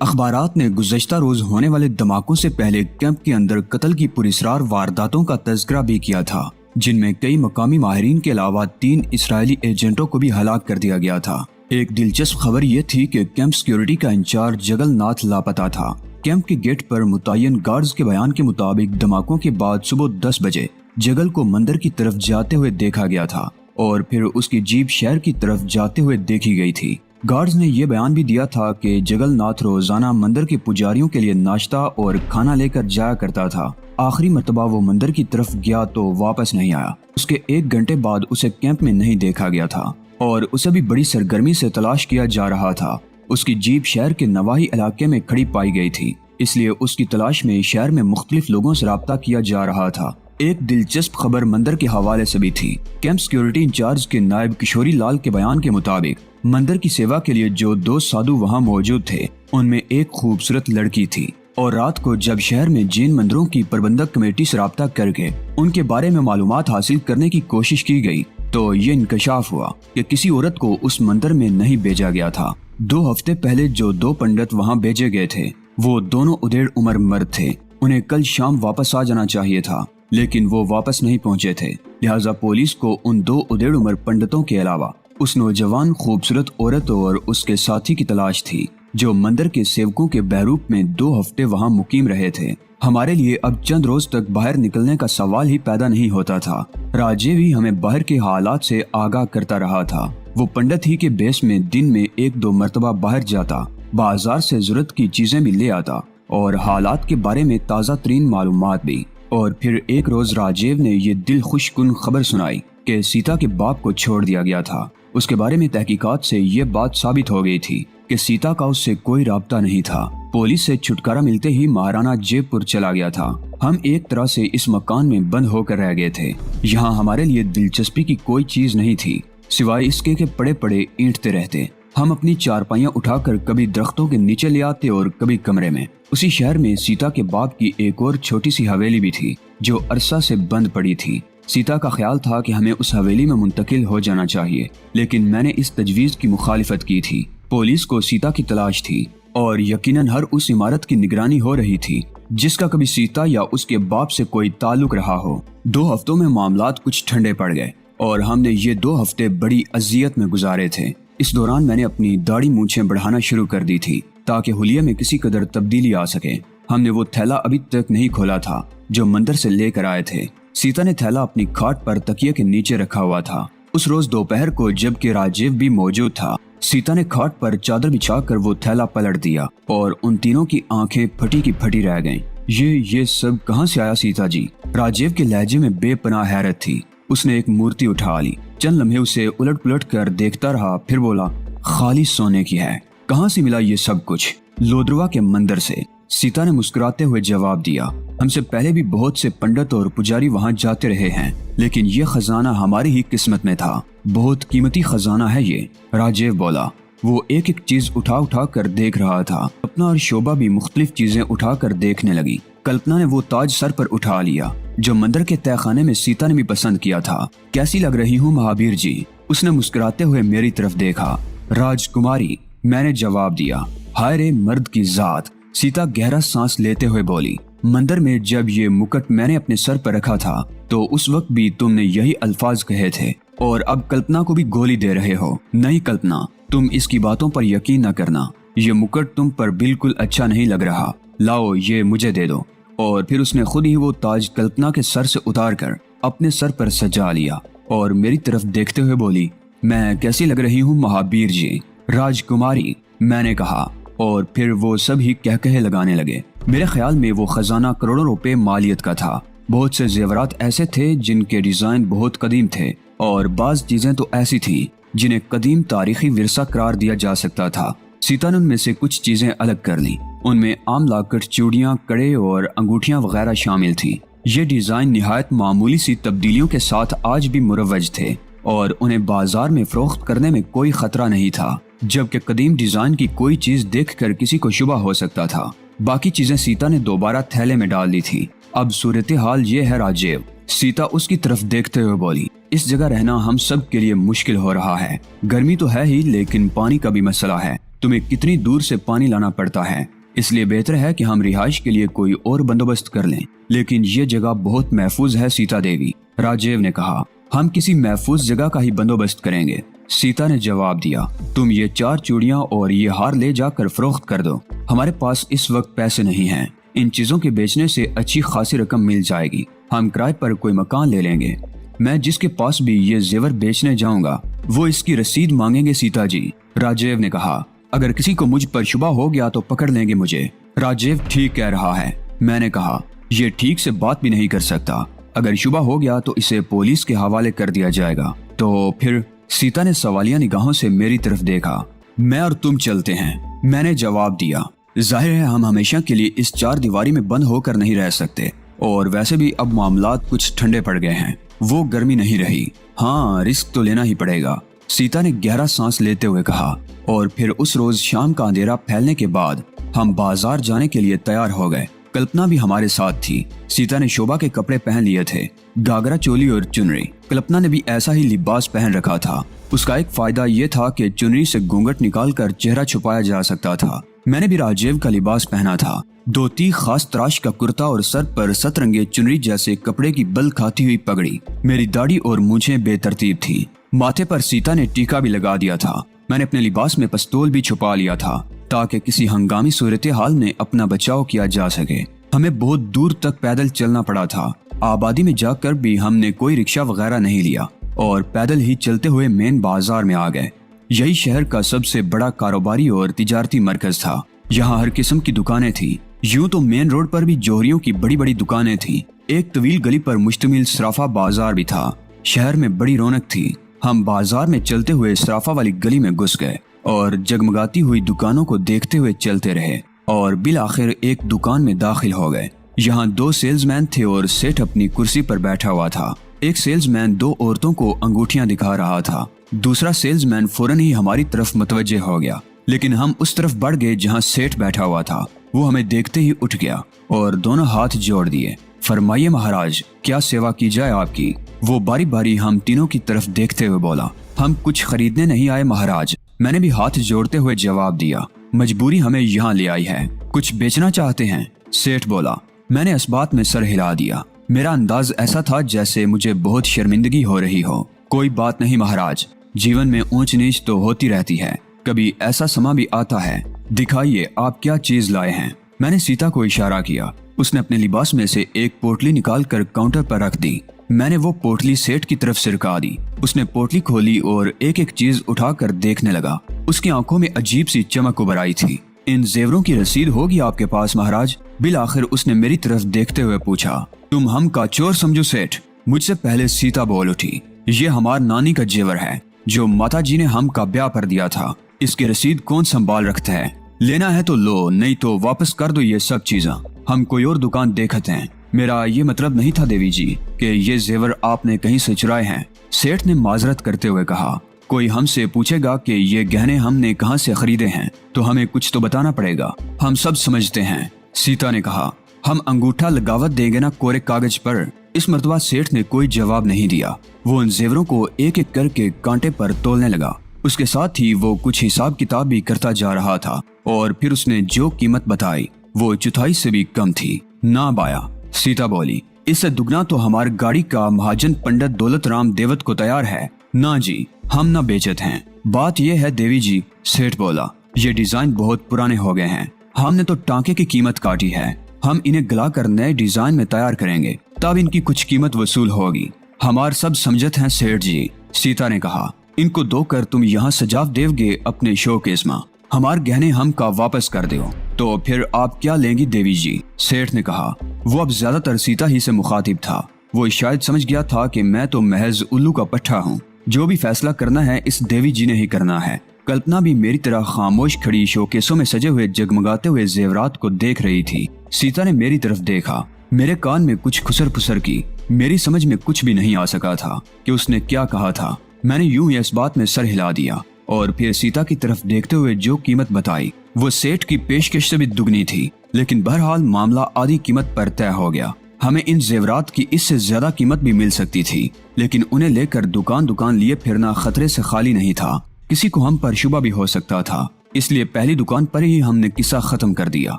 अखबारात ने गुज़श्ता रोज होने वाले धमाकों से पहले कैंप के अंदर कत्ल की पुरस्रार वारदातों का तज़किरा भी किया था, जिनमें कई मकामी माहिरीन के अलावा 3 इस्राएली एजेंटों को भी हलाक कर दिया गया था। एक दिलचस्प खबर ये थी कि कैंप सिक्योरिटी का इंचार्ज जगल नाथ लापता था। कैंप के गेट पर मुतय्यन गार्ड्स के बयान के मुताबिक धमाकों के बाद सुबह 10 बजे जगल को मंदिर की तरफ जाते हुए देखा गया था और फिर उसकी जीप शहर की तरफ जाते हुए देखी गई थी। गार्ड्स ने यह बयान भी दिया था कि जगल नाथ रोजाना मंदिर के पुजारियों के लिए नाश्ता और खाना लेकर जाया करता था। आखिरी मर्तबा वो मंदिर की तरफ गया तो वापस नहीं आया। उसके 1 घंटे बाद उसे कैंप में नहीं देखा गया था और उसे भी बड़ी सरगर्मी से तलाश किया जा रहा था। उसकी जीप शहर के नवाही इलाके में खड़ी पाई गई थी, इसलिए उसकी तलाश में शहर में मुख्तलिफ लोगों से राब्ता किया जा रहा था। एक दिलचस्प खबर मंदिर के हवाले से भी थी। कैंप सिक्योरिटी इंचार्ज के नायब किशोरी लाल के बयान के मुताबिक मंदिर की सेवा के लिए जो 2 साधु वहां मौजूद थे, उनमें एक खूबसूरत लड़की थी और रात को जब शहर में जैन मंदिरों की प्रबंधक कमेटी से राब्ता करके उनके बारे में मालूमात हासिल करने की कोशिश की गई तो ये इंकशाफ हुआ कि किसी औरत को उस मंदिर में नहीं भेजा गया था। 2 हफ्ते पहले जो 2 पंडित वहां भेजे गए थे वो दोनों उदेड़ उम्र मर्द थे। उन्हें कल शाम वापस आ जाना चाहिए था, लेकिन वो वापस नहीं पहुंचे थे। लिहाजा पुलिस को उन 2 उदेड़ उम्र पंडितों के अलावा उस नौजवान खूबसूरत औरत और उसके साथी की तलाश थी जो मंदिर के सेवकों के बहरूप में 2 हफ्ते वहां मुकीम रहे थे। हमारे लिए अब चंद रोज तक बाहर निकलने का सवाल ही पैदा नहीं होता था। राजीव ही हमें बाहर के हालात से आगाह करता रहा था। वो पंडित ही के बेस में दिन में 1-2 मरतबा बाहर जाता, बाजार से जरूरत की चीजें भी ले आता और हालात के बारे में ताज़ा तरीन मालूमात भी। और फिर एक रोज राजीव ने ये दिल खुशकुन खबर सुनाई कि सीता के बाप को छोड़ दिया गया था। उसके बारे में तहकीकात से ये बात साबित हो गई थी कि सीता का उससे कोई राब्ता नहीं था। पुलिस से छुटकारा मिलते ही महाराणा जयपुर चला गया था। हम एक तरह से इस मकान में बंद होकर रह गए थे। यहाँ हमारे लिए दिलचस्पी की कोई चीज नहीं थी सिवाय इसके कि पड़े पड़े ईंटते रहते। हम अपनी चारपाइयाँ उठाकर कभी दरख्तों के नीचे ले आते और कभी कमरे में। उसी शहर में सीता के बाप की एक और छोटी सी हवेली भी थी जो अरसा से बंद पड़ी थी। सीता का ख्याल था कि हमें उस हवेली में मुंतकिल हो जाना चाहिए, लेकिन मैंने इस तजवीज की मुखालिफत की थी। पुलिस को सीता की तलाश थी और यकीनन हर उस इमारत की निगरानी हो रही थी जिसका कभी सीता या उसके बाप से कोई ताल्लुक रहा हो। 2 हफ्तों में मामलात कुछ ठंडे पड़ गए और हमने ये 2 हफ्ते बड़ी अजियत में गुजारे थे। इस दौरान मैंने अपनी दाढ़ी मूंछें बढ़ाना शुरू कर दी थी ताकि हुलिया में किसी कदर तब्दीली आ सके। हमने वो थैला अभी तक नहीं खोला था जो मंदिर से लेकर आए थे। सीता ने थैला अपनी खाट पर तकिए के नीचे रखा हुआ था। उस रोज दोपहर को जबकि राजीव भी मौजूद था, सीता ने खाट पर चादर बिछाकर वो थैला पलट दिया और उन तीनों की आंखें फटी की फटी रह गईं। ये सब कहाँ से आया सीता जी? राजीव के लहजे में बेपनाह हैरत थी। उसने एक मूर्ति उठा ली, चंद लम्हे उसे उलट पुलट कर देखता रहा, फिर बोला, खाली सोने की है। कहाँ से मिला ये सब कुछ? लोद्रवा के मंदिर से, सीता ने मुस्कुराते हुए जवाब दिया। हमसे पहले भी बहुत से पंडित और पुजारी वहां जाते रहे हैं, लेकिन ये खजाना हमारी ही किस्मत में था। बहुत कीमती खजाना है ये, राजीव बोला। वो एक एक चीज उठा उठा कर देख रहा था। अपना और शोभा भी मुख्तलिफ चीजें उठा कर देखने लगी। कल्पना ने वो ताज सर पर उठा लिया जो मंदिर के तहखाने में सीता ने भी पसंद किया था। कैसी लग रही हूँ महावीर जी? उसने मुस्कुराते हुए मेरी तरफ देखा। राजकुमारी, मैंने जवाब दिया। हाय रे मर्द की जात, सीता गहरा सांस लेते हुए बोली। मंदिर में जब ये मुकुट मैंने अपने सर पर रखा था तो उस वक्त भी तुमने यही अल्फाज कहे थे और अब कल्पना को भी गोली दे रहे हो। नहीं कल्पना, तुम इसकी बातों पर यकीन न करना। ये मुकुट तुम पर बिल्कुल अच्छा नहीं लग रहा। लाओ ये मुझे दे दो। और फिर उसने खुद ही वो ताज कल्पना के सर से उतार कर अपने सर पर सजा लिया और मेरी तरफ देखते हुए बोली, मैं कैसी लग रही हूँ महावीर जी? राजकुमारी, मैंने कहा। और फिर वो सब ही कह कहे लगाने लगे। मेरे ख्याल में वो खजाना करोड़ों रुपए मालियत का था। बहुत से जेवरात ऐसे थे जिनके डिजाइन बहुत कदीम थे और बाज चीजें तो ऐसी थी जिन्हें कदीम तारीखी विरसा करार दिया जा सकता था। सीता ने उनमें से कुछ चीजें अलग कर ली। उनमें आम लाकर चूड़ियां, कड़े और अंगूठियां वगैरह शामिल थी। ये डिजाइन निहायत मामूली सी तब्दीलियों के साथ आज भी मुरव्वज थे और उन्हें बाजार में फरोख्त करने में कोई खतरा नहीं था, जबकि कदीम डिजाइन की कोई चीज देखकर किसी को शुबा हो सकता था। बाकी चीजें सीता ने दोबारा थैले में डाल दी थी। अब सूरत हाल ये है राजीव, सीता उसकी तरफ देखते हुए बोली, इस जगह रहना हम सब के लिए मुश्किल हो रहा है। गर्मी तो है ही, लेकिन पानी का भी मसला है। तुम्हें कितनी दूर से पानी लाना पड़ता है, इसलिए बेहतर है कि हम रिहाइश के लिए कोई और बंदोबस्त कर लें। लेकिन ये जगह बहुत महफूज है सीता देवी, राजीव ने कहा। हम किसी महफूज जगह का ही बंदोबस्त करेंगे, सीता ने जवाब दिया। तुम ये 4 चूड़ियां और ये हार ले जाकर फरोख्त कर दो। हमारे पास इस वक्त पैसे नहीं हैं। इन चीजों के बेचने से अच्छी खासी रकम मिल जाएगी। हम किराए पर कोई मकान ले लेंगे। मैं जिसके पास भी ये जेवर बेचने जाऊंगा वो इसकी रसीद मांगेंगे सीता जी, राजीव ने कहा। अगर किसी को मुझ पर शुबा हो गया तो पकड़ लेंगे मुझे। राजीव ठीक कह रहा है, मैंने कहा। ये ठीक से बात भी नहीं कर सकता। अगर शुबा हो गया तो इसे पुलिस के हवाले कर दिया जाएगा। तो फिर? सीता ने सवालिया निगाहों से मेरी तरफ देखा। मैं और तुम चलते हैं, मैंने जवाब दिया। जाहिर है हम हमेशा के लिए इस 4 दीवारी में बंद होकर नहीं रह सकते, और वैसे भी अब मामलात कुछ ठंडे पड़ गए हैं, वो गर्मी नहीं रही। हाँ, रिस्क तो लेना ही पड़ेगा, सीता ने गहरा सांस लेते हुए कहा। और फिर उस रोज शाम का अंधेरा फैलने के बाद हम बाजार जाने के लिए तैयार हो गए। कल्पना भी हमारे साथ थी। सीता ने शोभा के कपड़े पहन लिए थे, घाघरा चोली और चुनरी। कल्पना ने भी ऐसा ही लिबास पहन रखा था। उसका एक फायदा ये था कि चुनरी से घूंघट निकालकर चेहरा छुपाया जा सकता था। मैंने भी राजीव का लिबास पहना था, धोती, खास तराश का कुर्ता और सर पर सतरंगे चुनरी जैसे कपड़े की बल खाती हुई पगड़ी। मेरी दाढ़ी और मूंछें बेतरतीब थी। माथे पर सीता ने टीका भी लगा दिया था। मैंने अपने लिबास में पिस्तौल भी छुपा लिया था ताकि किसी हंगामी सूरत हाल में अपना बचाव किया जा सके। हमें बहुत दूर तक पैदल चलना पड़ा था। आबादी में जाकर भी हमने कोई रिक्शा वगैरह नहीं लिया और पैदल ही चलते हुए मेन बाजार में आ गए। यही शहर का सबसे बड़ा कारोबारी और तिजारती मरकज था। यहाँ हर किस्म की दुकानें थी। यूं तो मेन रोड पर भी जोहरियों की बड़ी बड़ी दुकानें थी। एक तवील गली पर मुश्तमिल सराफा बाजार भी था। शहर में बड़ी रौनक थी। हम बाजार में चलते हुए सराफा वाली गली में घुस गए और जगमगाती हुई दुकानों को देखते हुए चलते रहे और बिल आखिर एक दुकान में दाखिल हो गए। यहाँ 2 सेल्समैन थे और सेठ अपनी कुर्सी पर बैठा हुआ था। एक सेल्समैन 2 औरतों को अंगूठियां दिखा रहा था। दूसरा सेल्समैन फौरन ही हमारी तरफ मुतवज्जे हो गया, लेकिन हम उस तरफ बढ़ गए जहाँ सेठ बैठा हुआ था। वो हमें देखते ही उठ गया और दोनों हाथ जोड़ दिए। फरमाइए महाराज, क्या सेवा की जाए आपकी? वो बारी बारी हम तीनों की तरफ देखते हुए बोला। हम कुछ खरीदने नहीं आए महाराज, मैंने भी हाथ जोड़ते हुए जवाब दिया। मजबूरी हमें यहाँ ले आई है। कुछ बेचना चाहते हैं? सेठ बोला। मैंने इस बात में सर हिला दिया। मेरा अंदाज ऐसा था जैसे मुझे बहुत शर्मिंदगी हो रही हो। कोई बात नहीं महाराज, जीवन में ऊंच नीच तो होती रहती है, कभी ऐसा समा भी आता है। दिखाइए आप क्या चीज लाए हैं। मैंने सीता को इशारा किया। उसने अपने लिबास में से एक पोटली निकाल कर काउंटर पर रख दी। मैंने वो पोटली सेठ की तरफ सिरका दी। उसने पोटली खोली और एक एक चीज उठाकर देखने लगा। उसकी आंखों में अजीब सी चमक उभर आई थी। इन जेवरों की रसीद होगी आपके पास महाराज? बिल आखिर उसने मेरी तरफ देखते हुए पूछा। तुम हम का चोर समझो सेठ? मुझसे पहले सीता बोल उठी। ये हमार नानी का जेवर है जो माता जी ने हम का ब्याह पर दिया था। इसकी रसीद कौन संभाल रखता है? लेना है तो लो, नहीं तो वापस कर दो ये सब चीजें। हम कोई और दुकान देखते हैं। मेरा ये मतलब नहीं था देवी जी कि ये जेवर आपने कहीं से चुराए हैं, सेठ ने माजरत करते हुए कहा। कोई हमसे पूछेगा कि ये गहने हमने कहां से खरीदे हैं तो हमें कुछ तो बताना पड़ेगा। हम सब समझते हैं, सीता ने कहा। हम अंगूठा लगावत देंगे ना कोरे कागज पर। इस मर्तबा सेठ ने कोई जवाब नहीं दिया। वो उन जेवरों को एक एक करके कांटे पर तोलने लगा। उसके साथ ही वो कुछ हिसाब किताब भी करता जा रहा था और फिर उसने जो कीमत बताई वो चौथाई से भी कम थी। ना बाया, सीता बोली। इससे दुगना तो हमारी गाड़ी का महाजन पंडित दौलत राम देवत को तैयार है। ना जी, हम ना बेचत हैं। बात यह है देवी जी, सेठ बोला, ये डिजाइन बहुत पुराने हो गए हैं। हमने तो टांके की कीमत काटी है। हम इन्हें गलाकर नए डिजाइन में तैयार करेंगे, तब इनकी कुछ कीमत वसूल होगी। हमार सब समझत हैं सेठ जी, सीता ने कहा। इनको धोकर तुम यहाँ सजाव देवगे अपने शोकेस में। हमार गहने हम का वापस कर दो। तो फिर आप क्या लेंगी देवी जी? सेठ ने कहा। वो अब ज्यादातर सीता ही से मुखातिब था। वो शायद समझ गया था कि मैं तो महज उल्लू का पट्टा हूँ। जो भी फैसला करना है इस देवी जी ने ही करना है। कल्पना भी मेरी तरह खामोश खड़ी शोकेसों में सजे हुए जगमगाते हुए जेवरात को देख रही थी। सीता ने मेरी तरफ देखा। मेरे कान में कुछ खुसर फुसर की। मेरी समझ में कुछ भी नहीं आ सका था कि उसने क्या कहा था। मैंने यूं ही इस बात में सर हिला दिया और फिर सीता की तरफ देखते हुए जो कीमत बताई वो सेठ की पेशकश से भी दुगनी थी। लेकिन बहरहाल मामला आधी कीमत पर तय हो गया। हमें इन जेवरात की इससे ज्यादा कीमत भी मिल सकती थी, लेकिन उन्हें लेकर दुकान दुकान लिए फिरना खतरे से खाली नहीं था। किसी को हम पर शुबा भी हो सकता था। इसलिए पहली दुकान पर ही हमने किस्सा खत्म कर दिया।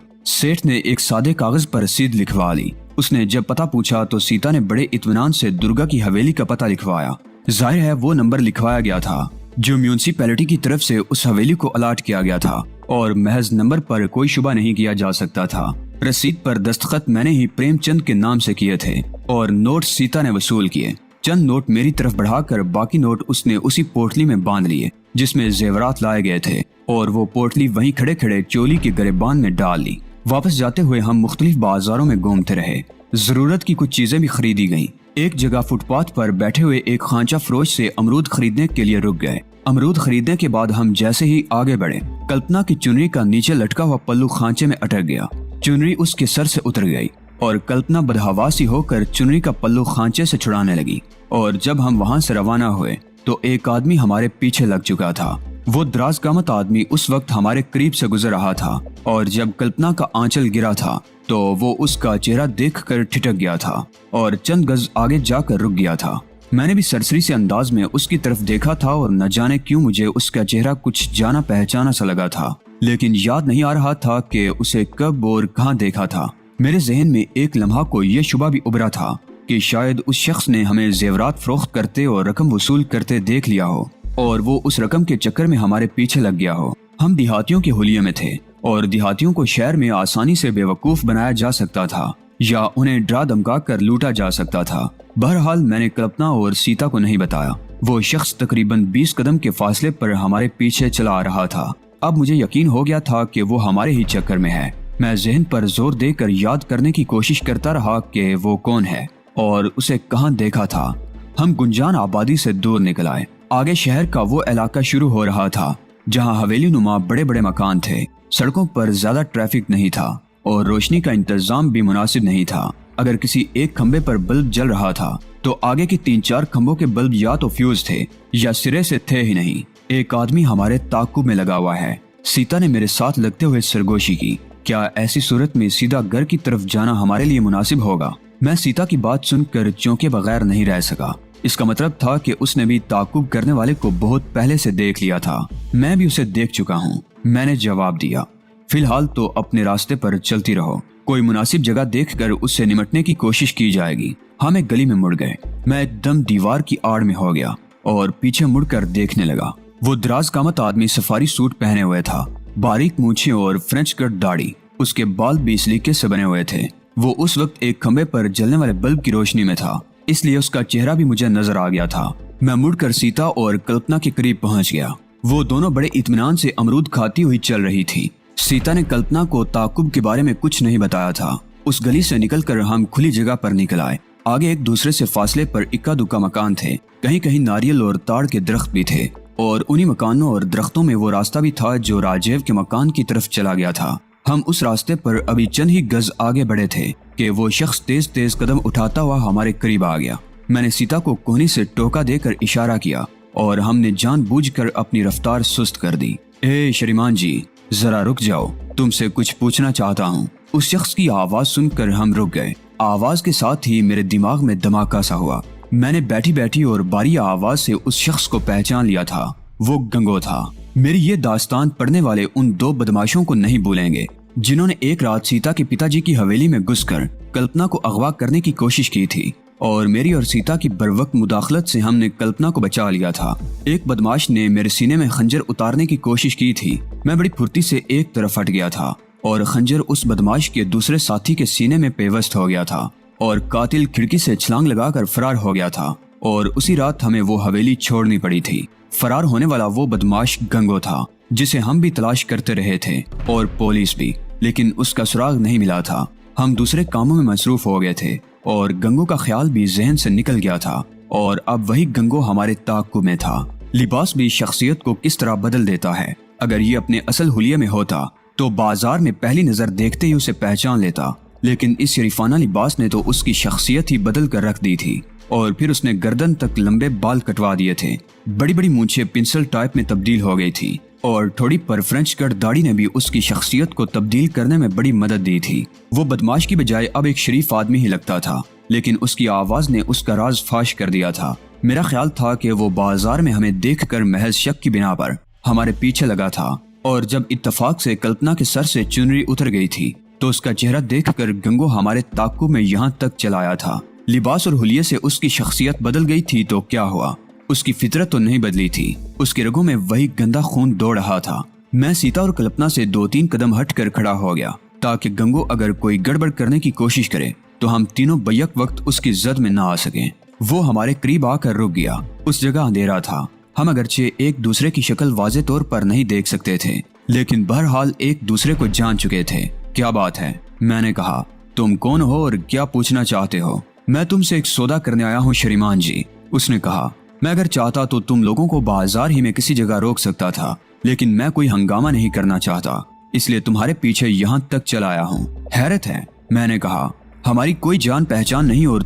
सेठ ने एक सादे कागज पर रसीद लिखवा ली। उसने जब पता पूछा तो सीता ने बड़े इत्मीनान से दुर्गा की हवेली का पता लिखवाया। जाहिर है वो नंबर लिखवाया गया था जो म्यूनिसिपैलिटी की तरफ से उस हवेली को अलाट किया गया था और महज नंबर पर कोई शुबा नहीं किया जा सकता था। रसीद पर दस्तखत मैंने ही प्रेमचंद के नाम से किए थे और नोट सीता ने वसूल किए। चंद नोट मेरी तरफ बढ़ाकर बाकी नोट उसने उसी पोटली में बांध लिए जिसमें जेवरात लाए गए थे और वो पोटली वहीं खड़े खड़े चोली के गरेबान में डाल ली। वापस जाते हुए हम मुख्तलिफ बाजारों में घूमते रहे। जरूरत की कुछ चीजें भी खरीदी गईं। एक जगह फुटपाथ पर बैठे हुए एक खांचा फरोश से अमरूद खरीदने के लिए रुक गए। अमरूद खरीदने के बाद हम जैसे ही आगे बढ़े, कल्पना की चुनरी का नीचे लटका हुआ पल्लू खांचे में अटक गया। चुनरी उसके सर से उतर गई और कल्पना बदहवासी होकर चुनरी का पल्लू खांचे से छुड़ाने लगी। और जब हम वहां से रवाना हुए तो एक आदमी हमारे पीछे लग चुका था। वो दराज कामत आदमी उस वक्त हमारे करीब से गुजर रहा था और जब कल्पना का आंचल गिरा था तो वो उसका चेहरा देखकर ठिठक गया था और चंद गज आगे जाकर रुक गया था। मैंने भी सरसरी से अंदाज में उसकी तरफ देखा था और न जाने क्यों मुझे उसका चेहरा कुछ जाना पहचाना सा लगा था, लेकिन याद नहीं आ रहा था कि उसे कब और कहां देखा था। मेरे जहन में एक लम्हा को यह शुबा भी उभरा था कि शायद उस शख्स ने हमें जेवरात फरोख्त करते और रकम वसूल करते देख लिया हो और वो उस रकम के चक्कर में हमारे पीछे लग गया हो। हम देहातियों के हुलिये में थे और देहातियों को शहर में आसानी से बेवकूफ बनाया जा सकता था या उन्हें डरा धमका कर लूटा जा सकता था। बहरहाल मैंने कल्पना और सीता को नहीं बताया। वो शख्स तकरीबन 20 कदम के फासले पर हमारे पीछे चला आ रहा था। अब मुझे यकीन हो गया था कि वो हमारे ही चक्कर में है। मैं जहन पर जोर देकर याद करने की कोशिश करता रहा कि वो कौन है और उसे कहाँ देखा था। हम गुंजान आबादी से दूर निकल आए। आगे शहर का वो इलाका शुरू हो रहा था जहाँ हवेली नुमा बड़े बड़े मकान थे। सड़कों पर ज्यादा ट्रैफिक नहीं था और रोशनी का इंतजाम भी मुनासिब नहीं था। अगर किसी एक खंबे पर बल्ब जल रहा था तो आगे के 3-4 खंभों के बल्ब या तो फ्यूज थे या सिरे से थे ही नहीं। एक आदमी हमारे ताकुब में लगा हुआ है। सीता ने मेरे साथ लगते हुए सरगोशी की। क्या ऐसी सूरत में सीधा घर की तरफ जाना हमारे लिए मुनासिब होगा? मैं सीता की बात सुनकर चौंके बगैर नहीं रह सका। इसका मतलब था कि उसने भी ताकुब करने वाले को बहुत पहले से देख लिया था। मैं भी उसे देख चुका हूँ। मैंने जवाब दिया, फिलहाल तो अपने रास्ते पर चलती रहो, कोई मुनासिब जगह देखकर उससे निमटने की कोशिश की जाएगी। हम एक गली में मुड़ गए। मैं एकदम दीवार की आड़ में हो गया और पीछे मुड़कर देखने लगा। वो दराज कामत आदमी सफारी सूट पहने हुए था, बारीक मूछें और फ्रेंच कट दाढ़ी। उसके बाल भी सलीके से बने हुए थे। वो उस वक्त एक खंबे पर जलने वाले बल्ब की रोशनी में था, इसलिए उसका चेहरा भी मुझे नजर आ गया था। मैं मुड़कर सीता और कल्पना के करीब पहुंच गया। वो दोनों बड़े इत्मीनान से अमरूद खाती हुई चल रही थी। सीता ने कल्पना को ताकुब के बारे में कुछ नहीं बताया था। उस गली से निकलकर हम खुली जगह पर निकल आए। आगे एक दूसरे से फासले पर इक्का दुक्का मकान थे। कहीं कहीं नारियल और ताड़ के दरख्त भी थे और उन्हीं मकानों और दरख्तों में वो रास्ता भी था जो राजेव के मकान की तरफ चला गया था। हम उस रास्ते पर अभी चंद ही गज आगे बढ़े थे कि वो शख्स तेज तेज कदम उठाता हुआ हमारे करीब आ गया। मैंने सीता को कोहनी से टोका देकर इशारा किया और हमने जानबूझकर अपनी रफ्तार सुस्त कर दी। ए श्रीमान जी, जरा रुक जाओ, तुमसे कुछ पूछना चाहता हूँ। उस शख्स की आवाज सुनकर हम रुक गए। आवाज के साथ ही मेरे दिमाग में धमाका सा हुआ। मैंने बैठी बैठी और बारी आवाज से उस शख्स को पहचान लिया था। वो गंगो था। मेरी ये दास्तान पढ़ने वाले उन 2 बदमाशों को नहीं भूलेंगे जिन्होंने एक रात सीता के पिताजी की हवेली में घुसकर कल्पना को अगवा करने की कोशिश की थी और मेरी और सीता की बरवक्त मुदाखलत से हमने कल्पना को बचा लिया था। एक बदमाश ने मेरे सीने में खंजर उतारने की कोशिश की थी। मैं बड़ी फुर्ती से एक तरफ हट गया था और खंजर उस बदमाश के दूसरे साथी के सीने में पेवस्त हो गया था और कातिल खिड़की से छलांग लगाकर फरार हो गया था और उसी रात हमें वो हवेली छोड़नी पड़ी थी। फरार होने वाला वो बदमाश गंगो था जिसे हम भी तलाश करते रहे थे और पुलिस भी, लेकिन उसका सुराग नहीं मिला था। हम दूसरे कामों में मसरूफ हो गए थे और गंगो का ख्याल भी जहन से निकल गया था और अब वही गंगो हमारे ताक़ुब में था। लिबास भी शख्सियत को किस तरह बदल देता है। अगर ये अपने असल हुलिये में होता तो बाजार में पहली नजर देखते ही उसे पहचान लेता, लेकिन इस शरीफाना लिबास ने तो उसकी शख्सियत ही बदल कर रख दी थी। और फिर उसने गर्दन तक लंबे बाल कटवा दिए थे। बड़ी बड़ी मूंछें पिंसल टाइप में तब्दील हो गई थी और थोड़ी पर फ्रेंच कट दाढ़ी ने भी उसकी शख्सियत को तब्दील करने में बड़ी मदद दी थी। वो बदमाश की बजाय अब एक शरीफ आदमी ही लगता था, लेकिन उसकी आवाज ने उसका राज फाश कर दिया था। मेरा ख्याल था कि वो बाजार में हमें देखकर महज शक की बिना पर हमारे पीछे लगा था और जब इत्तेफाक से कल्पना के सर से चुनरी उतर गई थी तो उसका चेहरा देखकर गंगो हमारे ताक्कुब में यहाँ तक चला आया था। लिबास और हुलिये से उसकी शख्सियत बदल गई थी तो क्या हुआ, उसकी फितरत तो नहीं बदली थी। उसके रगों में वही गंदा खून दौड़ रहा था। मैं सीता और कल्पना से 2-3 कदम हटकर खड़ा हो गया ताकि गंगो अगर कोई गड़बड़ करने की कोशिश करे तो हम तीनों बैक वक्त उसकी जद में ना आ सकें। वो हमारे करीब आकर रुक गया। उस जगह अंधेरा था। हम अगरचे एक दूसरे की शक्ल वाज़े तौर पर नहीं देख सकते थे, लेकिन बहरहाल एक दूसरे को जान चुके थे। क्या बात है, मैंने कहा। तुम कौन हो और क्या पूछना चाहते हो? मैं तुमसे एक सौदा करने आया हूँ श्रीमान जी, उसने कहा। मैं अगर चाहता तो तुम लोगों को बाजार ही में किसी जगह रोक सकता था, लेकिन मैं कोई हंगामा नहीं करना चाहता, इसलिए तुम्हारे पीछे यहाँ तक चला आया हूँ। हैरत है, मैंने कहा। हमारी कोई जान पहचान नहीं और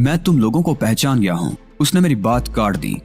मैं तुम लोगों को पहचान गया हूँ। उसने मेरी बात काट दी।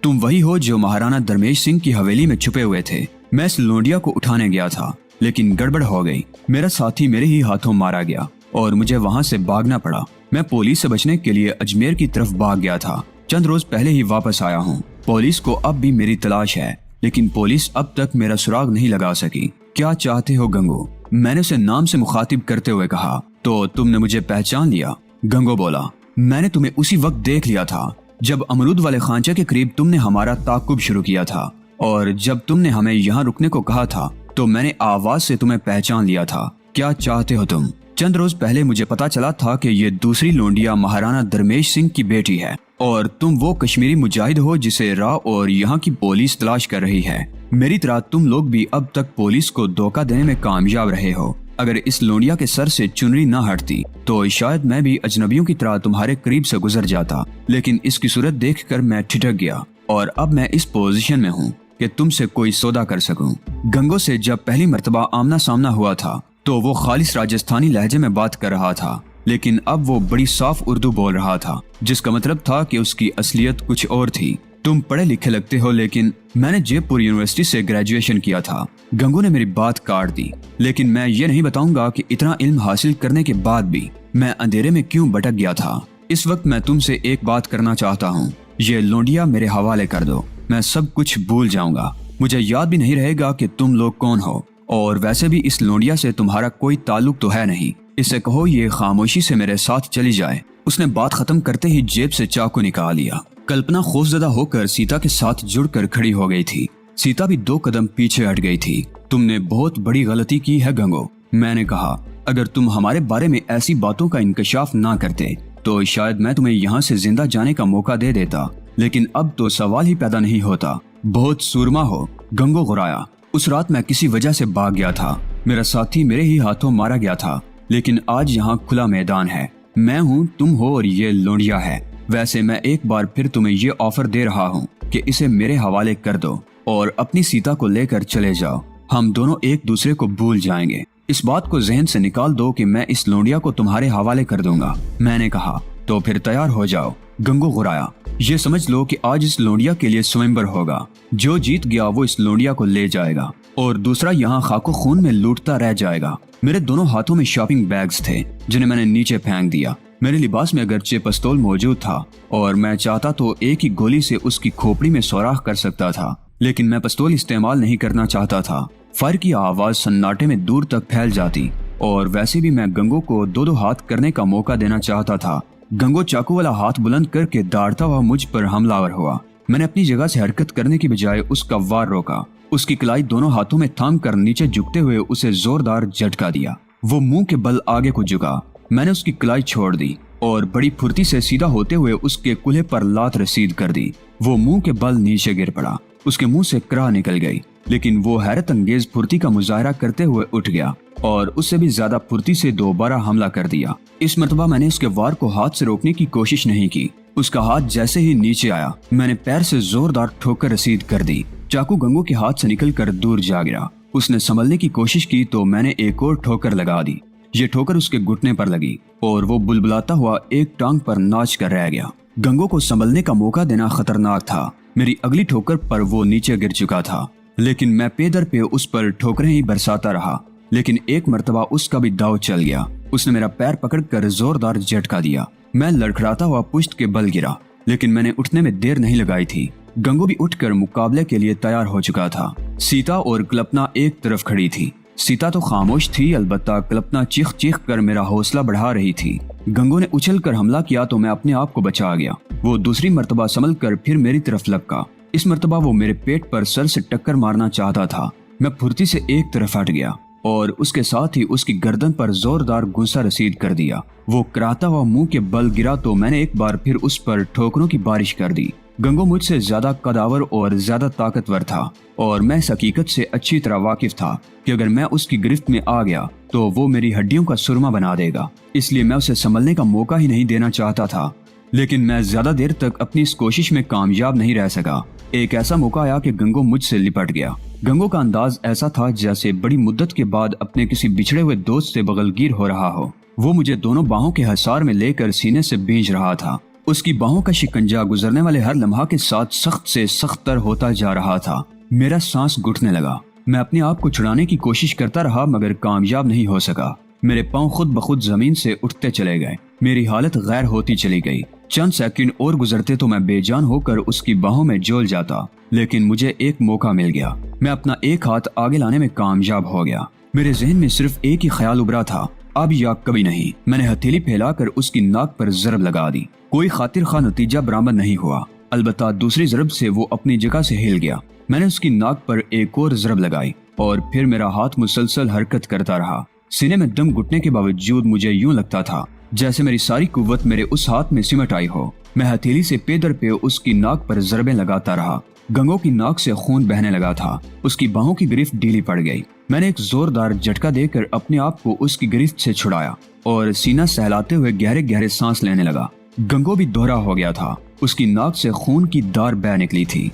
तुम वही हो जो महाराणा धर्मेश सिंह की हवेली में छुपे हुए थे। मैं इस लोंडिया को उठाने गया था, लेकिन गड़बड़ हो गई। मेरा साथी मेरे ही हाथों मारा गया और मुझे वहाँ से भागना पड़ा। मैं पुलिस से बचने के लिए अजमेर की तरफ भाग गया था। चंद रोज पहले ही वापस आया हूँ। पुलिस को अब भी मेरी तलाश है, लेकिन पुलिस अब तक मेरा सुराग नहीं लगा सकी। क्या चाहते हो गंगो? मैंने उसे नाम से मुखातिब करते हुए कहा। तो तुमने मुझे पहचान लिया? गंगो बोला। मैंने तुम्हें उसी वक्त देख लिया था जब अमरूद वाले खांचे के करीब तुमने हमारा ताकुब शुरू किया था, और जब तुमने हमें यहाँ रुकने को कहा था तो मैंने आवाज से तुम्हें पहचान लिया था। क्या चाहते हो तुम? चंद रोज पहले मुझे पता चला था कि ये दूसरी लोंडिया महाराणा धर्मेश सिंह की बेटी है और तुम वो कश्मीरी मुजाहिद हो जिसे राव और यहाँ की पुलिस तलाश कर रही है। मेरी तरह तुम लोग भी अब तक पुलिस को धोखा देने में कामयाब रहे हो। अगर इस लोंडिया के सर से चुनरी न हटती तो शायद मैं भी अजनबियों की तरह तुम्हारे करीब से गुजर जाता, लेकिन इसकी सूरत देखकर मैं ठिठक गया और अब मैं इस पोजीशन में हूँ कि तुमसे कोई सौदा कर सकूं। गंगो से जब पहली मर्तबा आमना सामना हुआ था तो वो खालिस राजस्थानी लहजे में बात कर रहा था, लेकिन अब वो बड़ी साफ उर्दू बोल रहा था, जिसका मतलब था कि उसकी असलियत कुछ और थी। तुम पढ़े लिखे लगते हो, लेकिन मैंने जयपुर यूनिवर्सिटी से ग्रेजुएशन किया था। गंगू ने मेरी बात काट दी। लेकिन मैं ये नहीं बताऊंगा कि इतना इल्म हासिल करने के बाद भी मैं अंधेरे में क्यों भटक गया था। इस वक्त मैं तुमसे एक बात करना चाहता हूँ। ये लोंडिया मेरे हवाले कर दो, मैं सब कुछ भूल जाऊंगा। मुझे याद भी नहीं रहेगा कि तुम लोग कौन हो, और वैसे भी इस लोंडिया से तुम्हारा कोई ताल्लुक तो है नहीं। इसे कहो ये खामोशी से मेरे साथ चली जाए। उसने बात खत्म करते ही जेब से चाकू निकाल लिया। कल्पना खौफजदा होकर सीता के साथ जुड़कर खड़ी हो गई थी। सीता भी 2 कदम पीछे हट गई थी। तुमने बहुत बड़ी गलती की है गंगो, मैंने कहा। अगर तुम हमारे बारे में ऐसी बातों का इंकशाफ ना करते तो शायद मैं तुम्हें यहाँ से जिंदा जाने का मौका दे देता, लेकिन अब तो सवाल ही पैदा नहीं होता। बहुत सूरमा हो, गंगो गुराया। उस रात मैं किसी वजह से भाग गया था। मेरा साथी मेरे ही हाथों मारा गया था, लेकिन आज यहाँ खुला मैदान है। मैं हूँ, तुम हो और ये लोंडिया है। वैसे मैं एक बार फिर तुम्हें ये ऑफर दे रहा हूँ कि इसे मेरे हवाले कर दो और अपनी सीता को लेकर चले जाओ। हम दोनों एक दूसरे को भूल जाएंगे। इस बात को जहन से निकाल दो कि मैं इस लोंडिया को तुम्हारे हवाले कर दूंगा, मैंने कहा। तो फिर तैयार हो जाओ, गंगो गुराया। ये समझ लो कि आज इस लोंडिया के लिए स्वयंवर होगा। जो जीत गया वो इस लोंडिया को ले जाएगा और दूसरा यहाँ खाको खून में लूटता रह जाएगा। मेरे दोनों हाथों में शॉपिंग बैग्स थे जिन्हें मैंने नीचे फेंक दिया। मेरे लिबास में अगरचे पिस्तौल मौजूद था और मैं चाहता तो एक ही गोली से उसकी खोपड़ी में सुराख कर सकता था, लेकिन मैं पिस्तौल इस्तेमाल नहीं करना चाहता था। फायर की आवाज सन्नाटे में दूर तक फैल जाती और वैसे भी मैं गंगो को 2-2 हाथ करने का मौका देना चाहता था। गंगो चाकू वाला हाथ बुलंद करके दौड़ता हुआ मुझ पर हमलावर हुआ। मैंने अपनी जगह से हरकत करने की बजाय उसका वार रोका। उसकी कलाई दोनों हाथों में थाम कर नीचे झुकते हुए उसे जोरदार झटका दिया। वो मुंह के बल आगे को झुका। मैंने उसकी कलाई छोड़ दी और बड़ी फुर्ती से सीधा होते हुए उसके कुल्हे पर लात रसीद कर दी। वो मुंह के बल नीचे गिर पड़ा। उसके मुंह से कराह निकल गई, लेकिन वो हैरत अंगेज फुर्ती का मुजाहरा करते हुए उठ गया और उससे भी ज्यादा फुर्ती से दोबारा हमला कर दिया। इस मर्तबा मैंने उसके वार को हाथ से रोकने की कोशिश नहीं की। उसका हाथ जैसे ही नीचे आया, मैंने पैर से जोरदार ठोकर रसीद कर दी। चाकू गंगो के हाथ से निकलकर दूर जा गिरा। उसने संभलने की कोशिश की तो मैंने एक और ठोकर लगा दी। ये ठोकर उसके घुटने पर लगी और वो बुलबुलाता हुआ एक टांग पर नाच कर रह गया। गंगो को संभलने का मौका देना खतरनाक था। मेरी अगली ठोकर पर वो नीचे गिर चुका था, लेकिन मैं पेदर पे उस पर ठोकरें ही बरसाता रहा। लेकिन एक मर्तबा उसका भी दाव चल गया। उसने मेरा पैर पकड़कर जोरदार झटका दिया। मैं लड़खड़ाता हुआ पुश्त के बल गिरा, लेकिन मैंने उठने में देर नहीं लगाई थी। गंगो भी उठकर मुकाबले के लिए तैयार हो चुका था। सीता और कल्पना एक तरफ खड़ी थी। सीता तो खामोश थी, अलबत्ता कल्पना चीख चीख कर मेरा हौसला बढ़ा रही थी। गंगो ने उछल कर हमला किया तो मैं अपने आप को बचा गया। वो दूसरी मर्तबा संभल कर फिर मेरी तरफ लपका। इस मर्तबा वो मेरे पेट पर सर से टक्कर मारना चाहता था। मैं फुर्ती से एक तरफ हट गया और उसके साथ ही उसकी गर्दन पर जोरदार गुस्सा रसीद कर दिया। वो कराहता हुआ मुंह के बल गिरा तो मैंने एक बार फिर उस पर ठोकरों की बारिश कर दी। गंगो मुझसे ज्यादा कदावर और ज्यादा ताकतवर था और मैं इस हकीकत से अच्छी तरह वाकिफ था कि अगर मैं उसकी गिरफ्त में आ गया तो वो मेरी हड्डियों का सुरमा बना देगा। इसलिए मैं उसे संभलने का मौका ही नहीं देना चाहता था। लेकिन मैं ज्यादा देर तक अपनी इस कोशिश में कामयाब नहीं रह सका। एक ऐसा मौका आया कि गंगो मुझसे लिपट गया। गंगो का अंदाज ऐसा था जैसे बड़ी मुद्दत के बाद अपने किसी बिछड़े हुए दोस्त से बगलगीर हो रहा हो। वो मुझे दोनों बाहों के हसार में लेकर सीने से भींच रहा था। उसकी बाहों का शिकंजा गुजरने वाले हर लम्हा के साथ सख्त से सख्त तर होता जा रहा था। मेरा सांस घुटने लगा। मैं अपने आप को छुड़ाने की कोशिश करता रहा मगर कामयाब नहीं हो सका। मेरे पांव खुद ब खुद जमीन से उठते चले गए। मेरी हालत गैर होती चली गई। चंद सेकंड और गुजरते तो मैं बेजान होकर उसकी बाहों में झोल जाता, लेकिन मुझे एक मौका मिल गया। मैं अपना एक हाथ आगे लाने में कामयाब हो गया। मेरे जहन में सिर्फ एक ही ख्याल उभरा था, अब या कभी नहीं। मैंने हथेली फैलाकर उसकी नाक पर जरब लगा दी। कोई खातिर खा नतीजा बरामद नहीं हुआ, अलबत्ता दूसरी जरब से वो अपनी जगह से हिल गया। मैंने उसकी नाक पर एक और जरब लगाई और फिर मेरा हाथ मुसलसल हरकत करता रहा। सीने में दम घुटने के बावजूद मुझे यूं लगता था जैसे मेरी सारी कुव्वत मेरे उस हाथ में सिमट आई हो। मैं हथेली से पेदर पे उसकी नाक पर जरबें लगाता रहा। गंगो की नाक से खून बहने लगा था। उसकी बाहों की गिरफ्त ढीली पड़ गई। मैंने एक जोरदार झटका देकर अपने आप को उसकी गिरफ्त से छुड़ाया और सीना सहलाते हुए गहरे गहरे सांस लेने लगा। गंगो भी दोहरा हो गया था। उसकी नाक से खून की धार बह निकली थी।